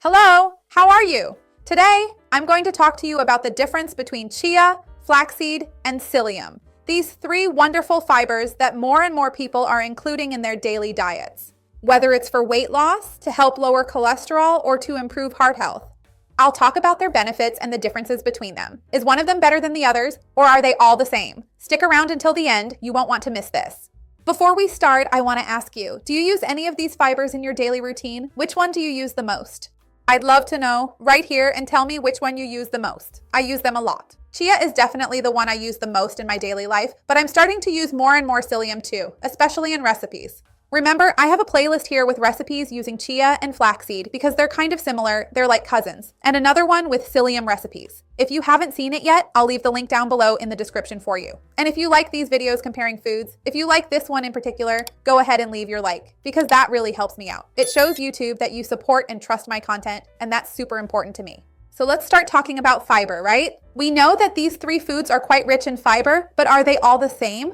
Hello, how are you? Today, I'm going to talk to you about the difference between chia, flaxseed, and psyllium. These three wonderful fibers that more and more people are including in their daily diets. Whether it's for weight loss, to help lower cholesterol, or to improve heart health. I'll talk about their benefits and the differences between them. Is one of them better than the others, or are they all the same? Stick around until the end, you won't want to miss this. Before we start, I want to ask you, do you use any of these fibers in your daily routine? Which one do you use the most? I'd love to know right here and tell me which one you use the most. I use them a lot. Chia is definitely the one I use the most in my daily life, but I'm starting to use more and more psyllium too, especially in recipes. Remember, I have a playlist here with recipes using chia and flaxseed because they're kind of similar, they're like cousins, and another one with psyllium recipes. If you haven't seen it yet, I'll leave the link down below in the description for you. And if you like these videos comparing foods, if you like this one in particular, go ahead and leave your like, because that really helps me out. It shows YouTube that you support and trust my content, and that's super important to me. So let's start talking about fiber, right? We know that these three foods are quite rich in fiber, but are they all the same?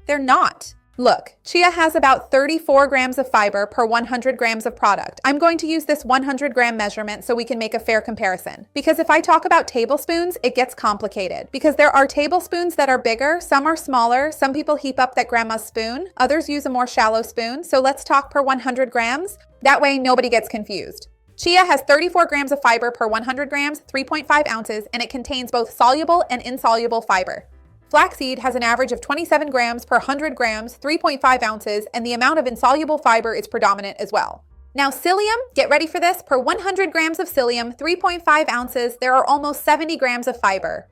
They're not. Look, chia has about 34 grams of fiber per 100 grams of product. I'm going to use this 100 gram measurement so we can make a fair comparison. Because if I talk about tablespoons, it gets complicated. Because there are tablespoons that are bigger, some are smaller, some people heap up that grandma's spoon, others use a more shallow spoon, so let's talk per 100 grams. That way nobody gets confused. Chia has 34 grams of fiber per 100 grams, 3.5 ounces, and it contains both soluble and insoluble fiber. Flaxseed has an average of 27 grams per 100 grams, 3.5 ounces, and the amount of insoluble fiber is predominant as well. Now psyllium, get ready for this, per 100 grams of psyllium, 3.5 ounces, there are almost 70 grams of fiber.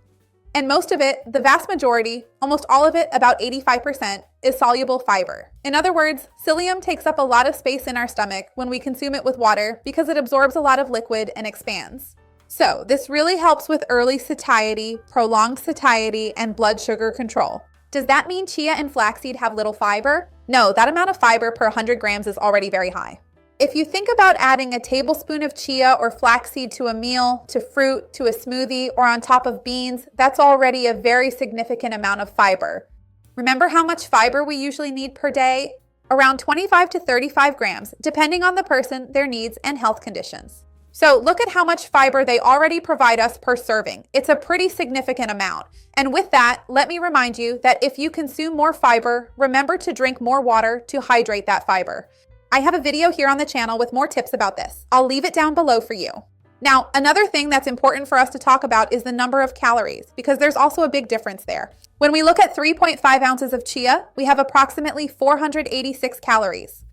And most of it, the vast majority, almost all of it, about 85%, is soluble fiber. In other words, psyllium takes up a lot of space in our stomach when we consume it with water because it absorbs a lot of liquid and expands. So this really helps with early satiety, prolonged satiety, and blood sugar control. Does that mean chia and flaxseed have little fiber? No, that amount of fiber per 100 grams is already very high. If you think about adding a tablespoon of chia or flaxseed to a meal, to fruit, to a smoothie, or on top of beans, that's already a very significant amount of fiber. Remember how much fiber we usually need per day? Around 25 to 35 grams, depending on the person, their needs, and health conditions. So look at how much fiber they already provide us per serving. It's a pretty significant amount. And with that, let me remind you that if you consume more fiber, remember to drink more water to hydrate that fiber. I have a video here on the channel with more tips about this. I'll leave it down below for you. Now, another thing that's important for us to talk about is the number of calories, because there's also a big difference there. When we look at 3.5 ounces of chia, we have approximately 486 calories.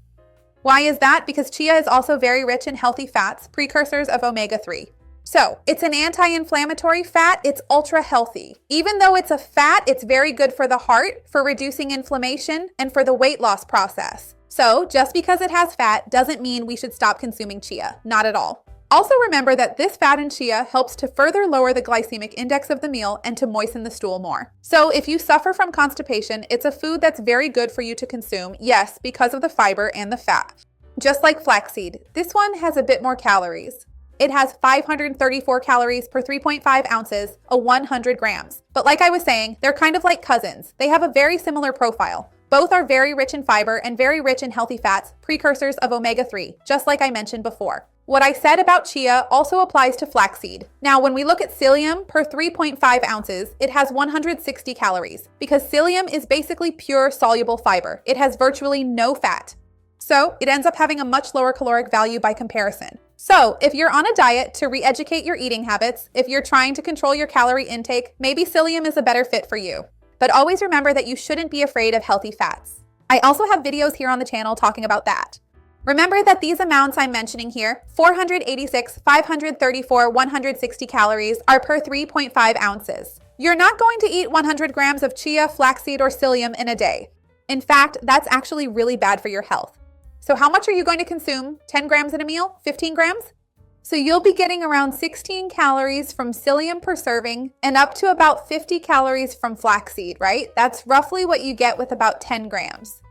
Why is that? Because chia is also very rich in healthy fats, precursors of omega-3. So, it's an anti-inflammatory fat, it's ultra healthy. Even though it's a fat, it's very good for the heart, for reducing inflammation, and for the weight loss process. So, just because it has fat doesn't mean we should stop consuming chia, not at all. Also remember that this fat in chia helps to further lower the glycemic index of the meal and to moisten the stool more. So if you suffer from constipation, it's a food that's very good for you to consume, yes, because of the fiber and the fat. Just like flaxseed, this one has a bit more calories. It has 534 calories per 3.5 ounces, or 100 grams. But like I was saying, they're kind of like cousins. They have a very similar profile. Both are very rich in fiber and very rich in healthy fats, precursors of omega-3, just like I mentioned before. What I said about chia also applies to flaxseed. Now, when we look at psyllium per 3.5 ounces, it has 160 calories because psyllium is basically pure soluble fiber. It has virtually no fat. So it ends up having a much lower caloric value by comparison. So if you're on a diet to re-educate your eating habits, if you're trying to control your calorie intake, maybe psyllium is a better fit for you. But always remember that you shouldn't be afraid of healthy fats. I also have videos here on the channel talking about that. Remember that these amounts I'm mentioning here, 486, 534, 160 calories, are per 3.5 ounces. You're not going to eat 100 grams of chia, flaxseed, or psyllium in a day. In fact, that's actually really bad for your health. So how much are you going to consume? 10 grams in a meal? 15 grams? So you'll be getting around 16 calories from psyllium per serving and up to about 50 calories from flaxseed, right? That's roughly what you get with about 10 grams.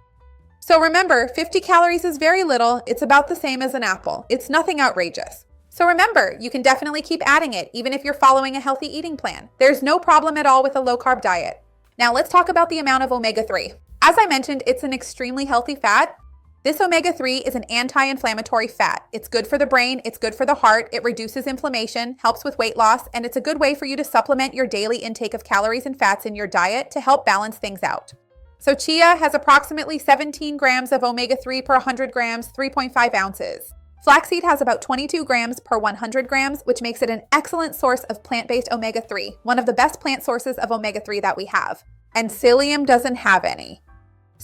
So remember, 50 calories is very little. It's about the same as an apple. It's nothing outrageous. So remember, you can definitely keep adding it, even if you're following a healthy eating plan. There's no problem at all with a low-carb diet. Now let's talk about the amount of omega-3. As I mentioned, it's an extremely healthy fat. This omega-3 is an anti-inflammatory fat. It's good for the brain, it's good for the heart, it reduces inflammation, helps with weight loss, and it's a good way for you to supplement your daily intake of calories and fats in your diet to help balance things out. So chia has approximately 17 grams of omega-3 per 100 grams, 3.5 ounces. Flaxseed has about 22 grams per 100 grams, which makes it an excellent source of plant-based omega-3, one of the best plant sources of omega-3 that we have. And psyllium doesn't have any.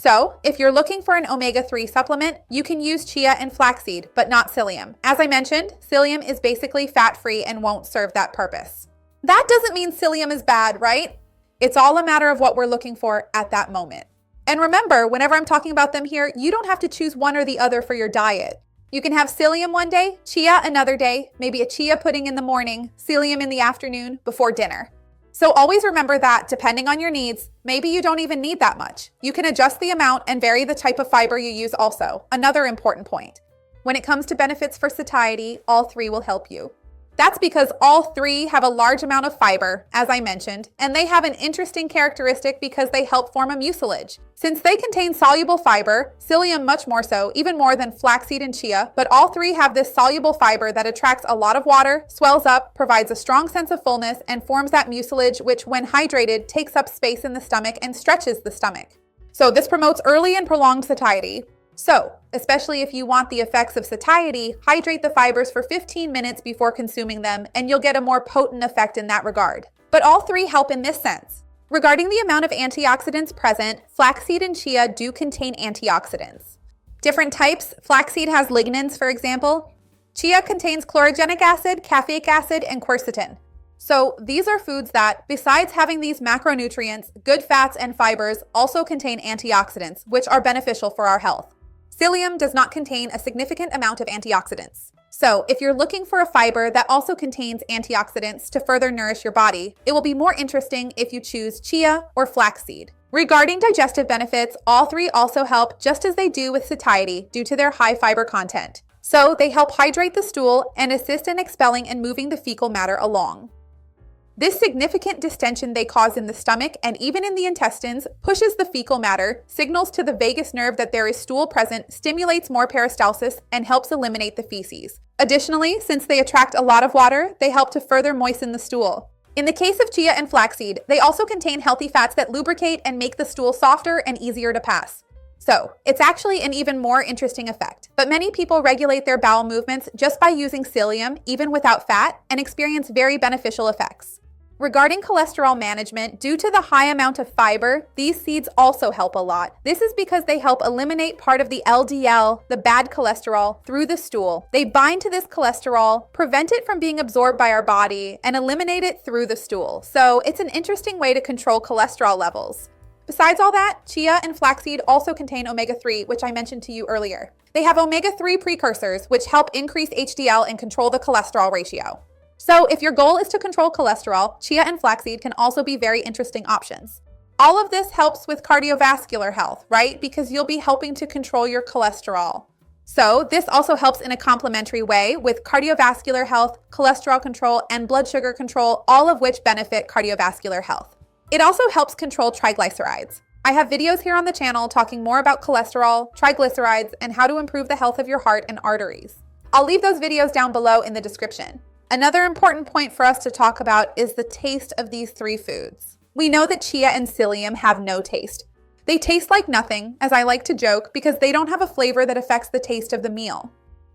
So, if you're looking for an omega-3 supplement, you can use chia and flaxseed, but not psyllium. As I mentioned, psyllium is basically fat-free and won't serve that purpose. That doesn't mean psyllium is bad, right? It's all a matter of what we're looking for at that moment. And remember, whenever I'm talking about them here, you don't have to choose one or the other for your diet. You can have psyllium one day, chia another day, maybe a chia pudding in the morning, psyllium in the afternoon, before dinner. So always remember that, depending on your needs, maybe you don't even need that much. You can adjust the amount and vary the type of fiber you use also. Another important point. When it comes to benefits for satiety, all three will help you. That's because all three have a large amount of fiber, as I mentioned, and they have an interesting characteristic because they help form a mucilage. Since they contain soluble fiber, psyllium much more so, even more than flaxseed and chia, but all three have this soluble fiber that attracts a lot of water, swells up, provides a strong sense of fullness, and forms that mucilage which, when hydrated, takes up space in the stomach and stretches the stomach. So this promotes early and prolonged satiety. So, especially if you want the effects of satiety, hydrate the fibers for 15 minutes before consuming them, and you'll get a more potent effect in that regard. But all three help in this sense. Regarding the amount of antioxidants present, flaxseed and chia do contain antioxidants. Different types: flaxseed has lignans, for example. Chia contains chlorogenic acid, caffeic acid, and quercetin. So these are foods that, besides having these macronutrients, good fats and fibers also contain antioxidants, which are beneficial for our health. Psyllium does not contain a significant amount of antioxidants. So if you're looking for a fiber that also contains antioxidants to further nourish your body, it will be more interesting if you choose chia or flaxseed. Regarding digestive benefits, all three also help just as they do with satiety due to their high fiber content. So they help hydrate the stool and assist in expelling and moving the fecal matter along. This significant distension they cause in the stomach and even in the intestines pushes the fecal matter, signals to the vagus nerve that there is stool present, stimulates more peristalsis, and helps eliminate the feces. Additionally, since they attract a lot of water, they help to further moisten the stool. In the case of chia and flaxseed, they also contain healthy fats that lubricate and make the stool softer and easier to pass. So, it's actually an even more interesting effect. But many people regulate their bowel movements just by using psyllium, even without fat, and experience very beneficial effects. Regarding cholesterol management, due to the high amount of fiber, these seeds also help a lot. This is because they help eliminate part of the LDL, the bad cholesterol, through the stool. They bind to this cholesterol, prevent it from being absorbed by our body, and eliminate it through the stool. So it's an interesting way to control cholesterol levels. Besides all that, chia and flaxseed also contain omega-3, which I mentioned to you earlier. They have omega-3 precursors, which help increase HDL and control the cholesterol ratio. So if your goal is to control cholesterol, chia and flaxseed can also be very interesting options. All of this helps with cardiovascular health, right? Because you'll be helping to control your cholesterol. So this also helps in a complementary way with cardiovascular health, cholesterol control, and blood sugar control, all of which benefit cardiovascular health. It also helps control triglycerides. I have videos here on the channel talking more about cholesterol, triglycerides, and how to improve the health of your heart and arteries. I'll leave those videos down below in the description. Another important point for us to talk about is the taste of these three foods. We know that chia and psyllium have no taste. They taste like nothing, as I like to joke, because they don't have a flavor that affects the taste of the meal.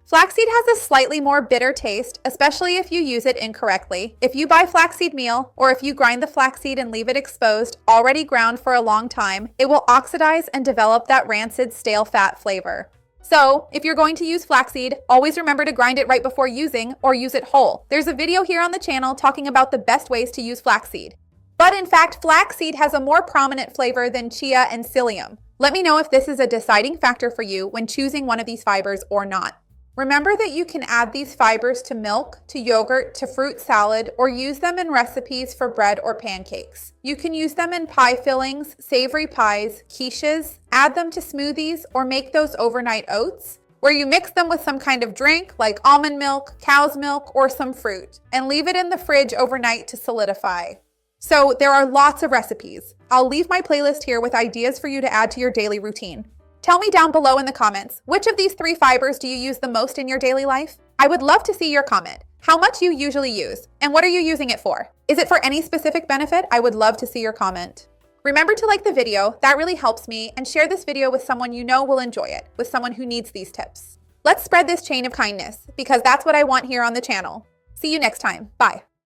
Flaxseed has a slightly more bitter taste, especially if you use it incorrectly. If you buy flaxseed meal, or if you grind the flaxseed and leave it exposed, already ground for a long time, it will oxidize and develop that rancid, stale fat flavor. So, if you're going to use flaxseed, always remember to grind it right before using or use it whole. There's a video here on the channel talking about the best ways to use flaxseed. But in fact, flaxseed has a more prominent flavor than chia and psyllium. Let me know if this is a deciding factor for you when choosing one of these fibers or not. Remember that you can add these fibers to milk, to yogurt, to fruit salad, or use them in recipes for bread or pancakes. You can use them in pie fillings, savory pies, quiches, add them to smoothies, or make those overnight oats, where you mix them with some kind of drink like almond milk, cow's milk, or some fruit, and leave it in the fridge overnight to solidify. So there are lots of recipes. I'll leave my playlist here with ideas for you to add to your daily routine. Tell me down below in the comments, which of these 3 fibers do you use the most in your daily life? I would love to see your comment. How much you usually use, and what are you using it for? Is it for any specific benefit? I would love to see your comment. Remember to like the video, that really helps me, and share this video with someone you know will enjoy it, with someone who needs these tips. Let's spread this chain of kindness, because that's what I want here on the channel. See you next time. Bye.